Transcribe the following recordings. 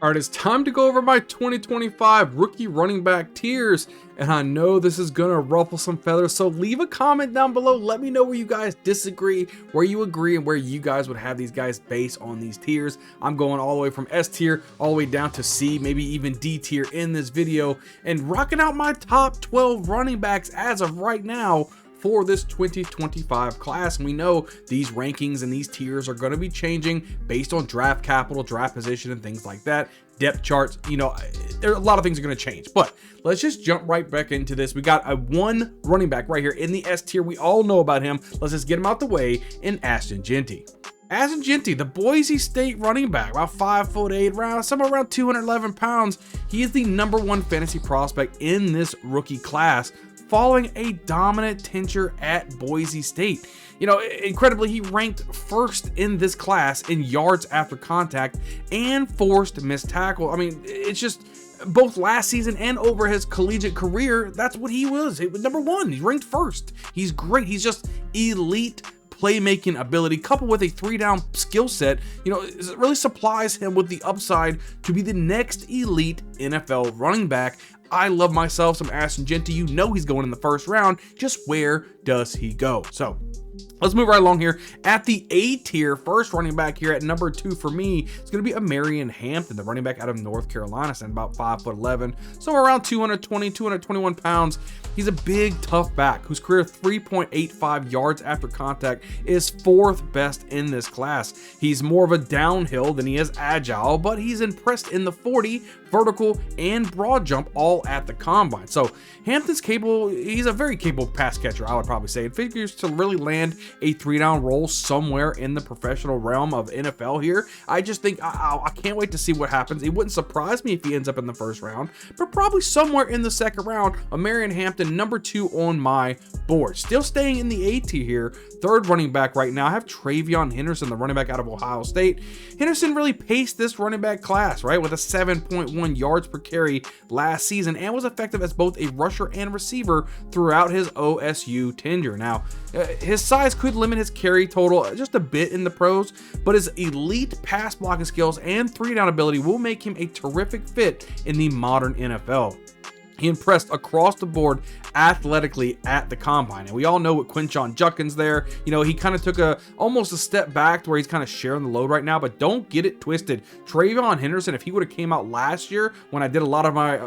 All right, it's time to go over my 2025 rookie running back tiers, and I know this is gonna ruffle some feathers, so leave a comment down below. Let me know where you guys disagree, where you agree, and where you guys would have these guys based on these tiers. I'm going all the way from S tier all the way down to C, maybe even D tier in this video, and rocking out my top 12 running backs as of right now for this 2025 class. And we know these rankings and these tiers are going to be changing based on draft capital, draft position, and things like that. Depth charts, you know, there are a lot of things are going to change, but let's just jump right back into this. We got a one running back right here in the S tier. We all know about him. Let's just get him out the way in Ashton Jeanty. Ashton Jeanty, the Boise State running back, about 5'8", somewhere around 211 pounds. He is the #1 fantasy prospect in this rookie class, following a dominant tenure at Boise State. You know, incredibly, he ranked first in this class in yards after contact and forced missed tackle. I mean, it's just both last season and over his collegiate career, that's what he was. He was #1. He's ranked first. He's great. He's just elite playmaking ability coupled with a 3-down skill set, you know, it really supplies him with the upside to be the next elite NFL running back. I love myself some Ashton Jeanty. You know he's going in the first round. Just where does he go? So let's move right along here. At the A tier, first running back here at #2 for me, it's going to be Marion Hampton, the running back out of North Carolina, standing about 5'11", somewhere around 220, 221 pounds. He's a big, tough back whose career 3.85 yards after contact is 4th best in this class. He's more of a downhill than he is agile, but he's impressed in the 40, vertical, and broad jump all at the combine. So Hampton's capable. He's a very capable pass catcher, I would probably say. It figures to really land a 3-down role somewhere in the professional realm of NFL here. I just think I can't wait to see what happens. It wouldn't surprise me if he ends up in the first round, but probably somewhere in the second round. Marion Hampton, #2 on my board. Still staying in the A tier here, third running back right now, I have Travion Henderson, the running back out of Ohio State. Henderson really paced this running back class, right, with a 7.1 yards per carry last season, and was effective as both a rusher and receiver throughout his OSU tenure. Now, his size could limit his carry total just a bit in the pros, but his elite pass blocking skills and 3-down ability will make him a terrific fit in the modern NFL. He impressed across the board athletically at the combine, and we all know what Quinshon Judkins there. You know, he kind of took almost a step back to where he's kind of sharing the load right now, but don't get it twisted. Travion Henderson, if he would have came out last year when I did a lot of my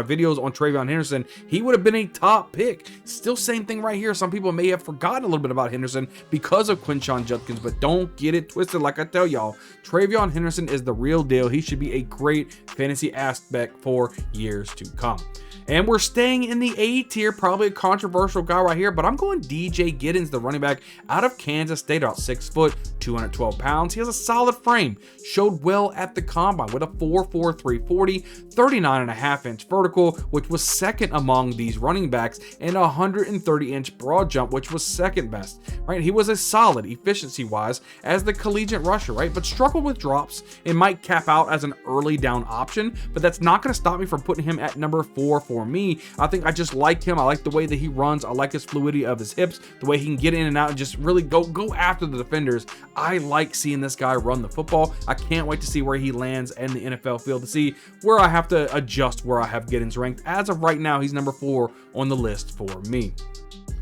videos on Travion Henderson, he would have been a top pick. Still same thing right here. Some people may have forgotten a little bit about Henderson because of Quinshon Judkins, but don't get it twisted. Like I tell y'all, Travion Henderson is the real deal. He should be a great fantasy aspect for years to come. And we're staying in the A tier, probably a controversial guy right here, but I'm going DJ Giddens, the running back out of Kansas State, about 6 foot, 212 pounds. He has a solid frame, showed well at the combine with a 4.4 340, 39.5-inch vertical, which was second among these running backs, and a 130-inch broad jump, which was second best, right? He was a solid efficiency-wise as the collegiate rusher, right? But struggled with drops and might cap out as an early down option, but that's not going to stop me from putting him at #4 for me. I think I just like him. I like the way that he runs. I like his fluidity of his hips, the way he can get in and out and just really go after the defenders. I like seeing this guy run the football. I can't wait to see where he lands in the NFL field, to see where I have to adjust where I have Giddens ranked. As of right now, he's #4 on the list for me.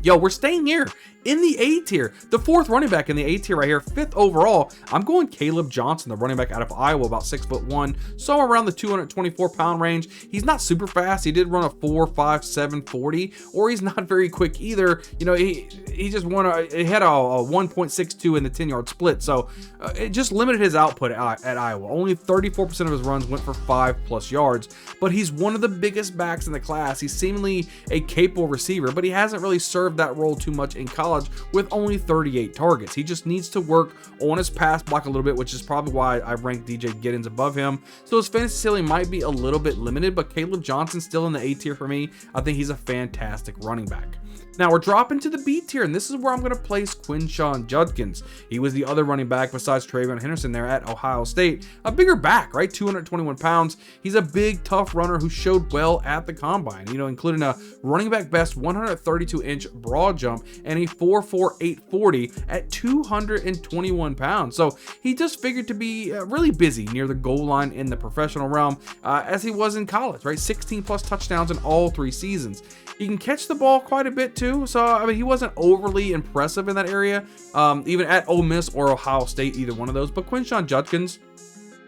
Yo, we're staying here in the A tier, the 4th running back in the A tier right here, 5th overall. I'm going Caleb Johnson, the running back out of Iowa, about 6'1", so around the 224-pound range. He's not super fast. He did run a 4.57 40, or he's not very quick either. You know, he just he had a 1.62 in the 10-yard split, so it just limited his output at Iowa. Only 34% of his runs went for 5+ yards, but he's one of the biggest backs in the class. He's seemingly a capable receiver, but he hasn't really served that role too much in college with only 38 targets. He just needs to work on his pass block a little bit, which is probably why I ranked DJ Giddens above him. So his fantasy ceiling might be a little bit limited, but Caleb Johnson's still in the A tier for me. I think he's a fantastic running back. Now we're dropping to the B tier, and this is where I'm going to place Quinshon Judkins. He was the other running back besides Travion Henderson there at Ohio State. A bigger back, right? 221 pounds. He's a big, tough runner who showed well at the combine, you know, including a running back best 132-inch broad jump and a 4.4 840 at 221 pounds. So he just figured to be really busy near the goal line in the professional realm as he was in college, right? 16 plus touchdowns in all 3 seasons. He can catch the ball quite a bit too, so I mean he wasn't overly impressive in that area, even at Ole Miss or Ohio State, either one of those. But Quinshon Judkins,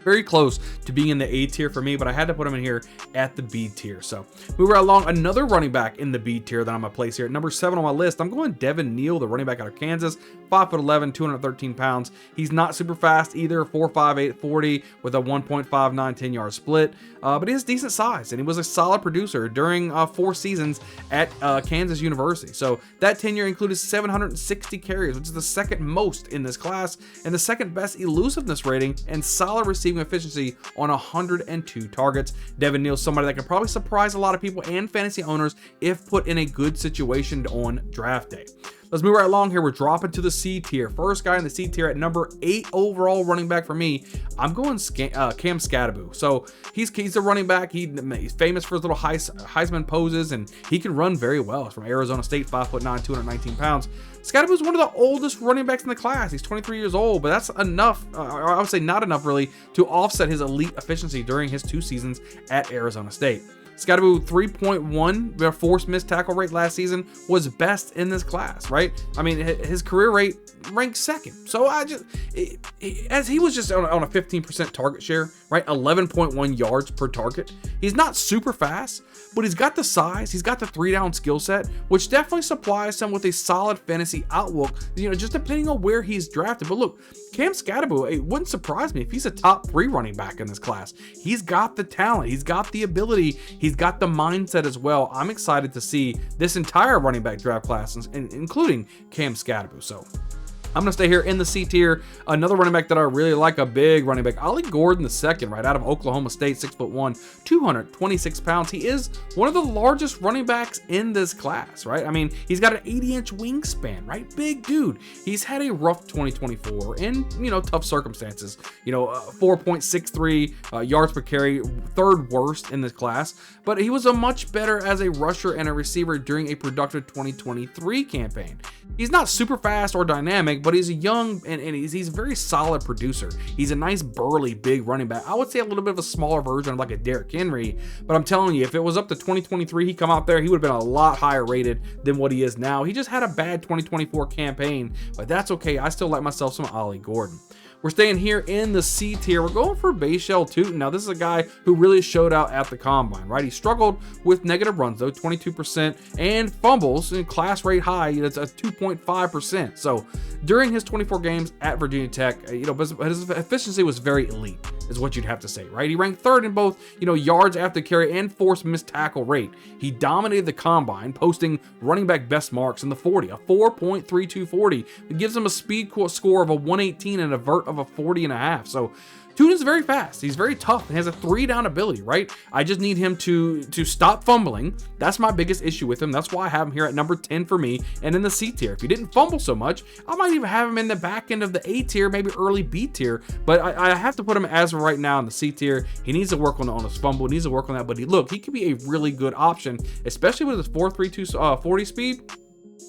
very close to being in the A tier for me, but I had to put him in here at the B tier. So we were along another running back in the B tier that I'm gonna place here at number 7 on my list. I'm going Devin Neal, the running back out of Kansas, 5'11", 213 pounds. He's not super fast either, 4.5 840 with a 1.59 10-yard split, but he has decent size and he was a solid producer during 4 seasons at Kansas University. So that tenure included 760 carries, which is the second most in this class and the second best elusiveness rating and solid receiving efficiency on 102 targets. Devin Neal's somebody that can probably surprise a lot of people and fantasy owners if put in a good situation on draft day. Let's move right along here. We're dropping to the C tier. First guy in the C tier at number 8 overall running back for me. I'm going Cam Skattebo. So he's a running back. He's famous for his little Heisman poses, and he can run very well. He's from Arizona State, 5'9", 219 pounds. Skattebo is one of the oldest running backs in the class. He's 23 years old, but that's enough, or I would say not enough really, to offset his elite efficiency during his 2 seasons at Arizona State. Skattebo 3.1 forced missed tackle rate last season was best in this class, right? I mean, his career rate ranked 2nd. So as he was just on a 15% target share, right? 11.1 yards per target. He's not super fast, but he's got the size, he's got the 3-down skill set, which definitely supplies him with a solid fantasy outlook, just depending on where he's drafted. But look, Cam Skattebo, it wouldn't surprise me if he's a top 3 running back in this class. He's got the talent, he's got the ability, he's got the mindset as well. I'm excited to see this entire running back draft class, including Cam Skattebo. So I'm going to stay here in the C tier. Another running back that I really like, a big running back, Ollie Gordon II, right out of Oklahoma State, 6'1", 226 pounds. He is one of the largest running backs in this class, right? I mean, he's got an 80-inch wingspan, right? Big dude. He's had a rough 2024 in, tough circumstances. 4.63 yards per carry, 3rd worst in this class, but he was a much better as a rusher and a receiver during a productive 2023 campaign. He's not super fast or dynamic, but he's a young and he's a very solid producer. He's a nice burly big running back. I would say a little bit of a smaller version of like a Derrick Henry, but I'm telling you, if it was up to 2023, he come out there, he would have been a lot higher rated than what he is now. He just had a bad 2024 campaign, but that's okay. I still like myself some Ollie Gordon. We're staying here in the C tier. We're going for Bashal Tutin. Now, this is a guy who really showed out at the combine, right? He struggled with negative runs, though, 22%, and fumbles, in class rate high, that's a 2.5%. So during his 24 games at Virginia Tech, his efficiency was very elite, is what you'd have to say, right? He ranked 3rd in both, yards after carry and forced missed tackle rate. He dominated the combine, posting running back best marks in the 40, a 4.3240. It gives him a speed score of a 118 and a vert of a 40.5. So Tutin's very fast. He's very tough and has a 3-down ability, right? I just need him to stop fumbling. That's my biggest issue with him. That's why I have him here at number 10 for me and in the C tier. If he didn't fumble so much, I might even have him in the back end of the A tier, maybe early B tier, but I have to put him as of right now in the C tier. He needs to work on his fumble. He needs to work on that, but he could be a really good option, especially with his 4.32 40 speed.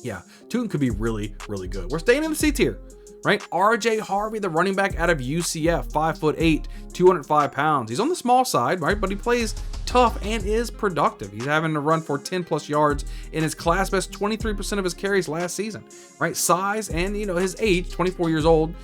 Yeah, Tutin could be really, really good. We're staying in the C tier. Right? RJ Harvey, the running back out of UCF, 5'8", 205 pounds. He's on the small side, right? But he plays tough and is productive. He's having to run for 10 plus yards in his class best 23% of his carries last season, right? Size and, his age, 24 years old,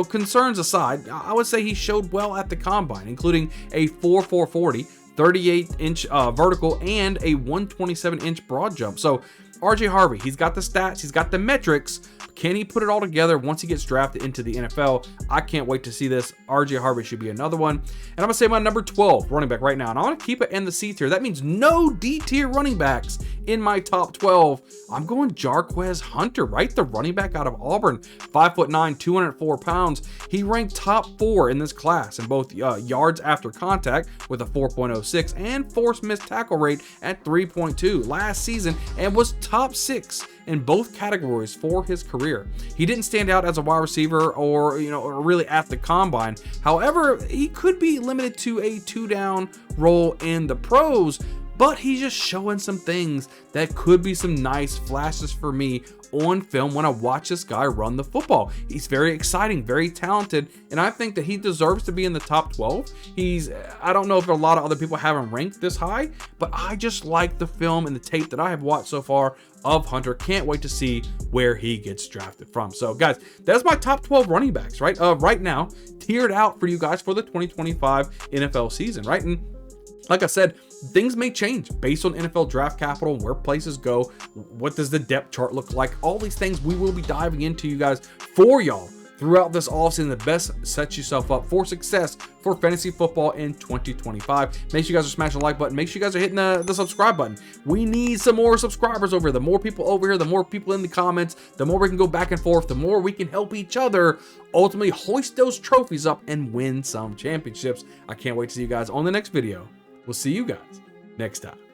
concerns aside, I would say he showed well at the combine, including a 4.4 40, 38-inch vertical and a 127-inch broad jump. So RJ Harvey, he's got the stats, he's got the metrics. Can he put it all together once he gets drafted into the NFL? I can't wait to see this. RJ Harvey should be another one. And I'm going to say my number 12 running back right now. And I want to keep it in the C tier. That means no D tier running backs in my top 12. I'm going Jarquez Hunter, right? The running back out of Auburn, 5'9", 204 pounds. He ranked top 4 in this class in both yards after contact with a 4.06 and forced missed tackle rate at 3.2 last season, and was top 6 in both categories for his career. He didn't stand out as a wide receiver or really at the combine. However, he could be limited to a 2-down role in the pros, but he's just showing some things that could be some nice flashes for me on film when I watch this guy run the football. He's very exciting, very talented, and I think that he deserves to be in the top 12. I don't know if a lot of other people have him ranked this high, but I just like the film and the tape that I have watched so far of Hunter. Can't wait to see where he gets drafted from. So guys, that's my top 12 running backs, right? Right now, tiered out for you guys for the 2025 NFL season, right? And like I said, things may change based on NFL draft capital, where places go, what does the depth chart look like, all these things we will be diving into, you guys, for y'all throughout this offseason. The best sets yourself up for success for fantasy football in 2025. Make sure you guys are smashing the like button. Make sure you guys are hitting the subscribe button. We need some more subscribers over here. The more people over here, the more people in the comments, the more we can go back and forth, the more we can help each other ultimately hoist those trophies up and win some championships. I can't wait to see you guys on the next video. We'll see you guys next time.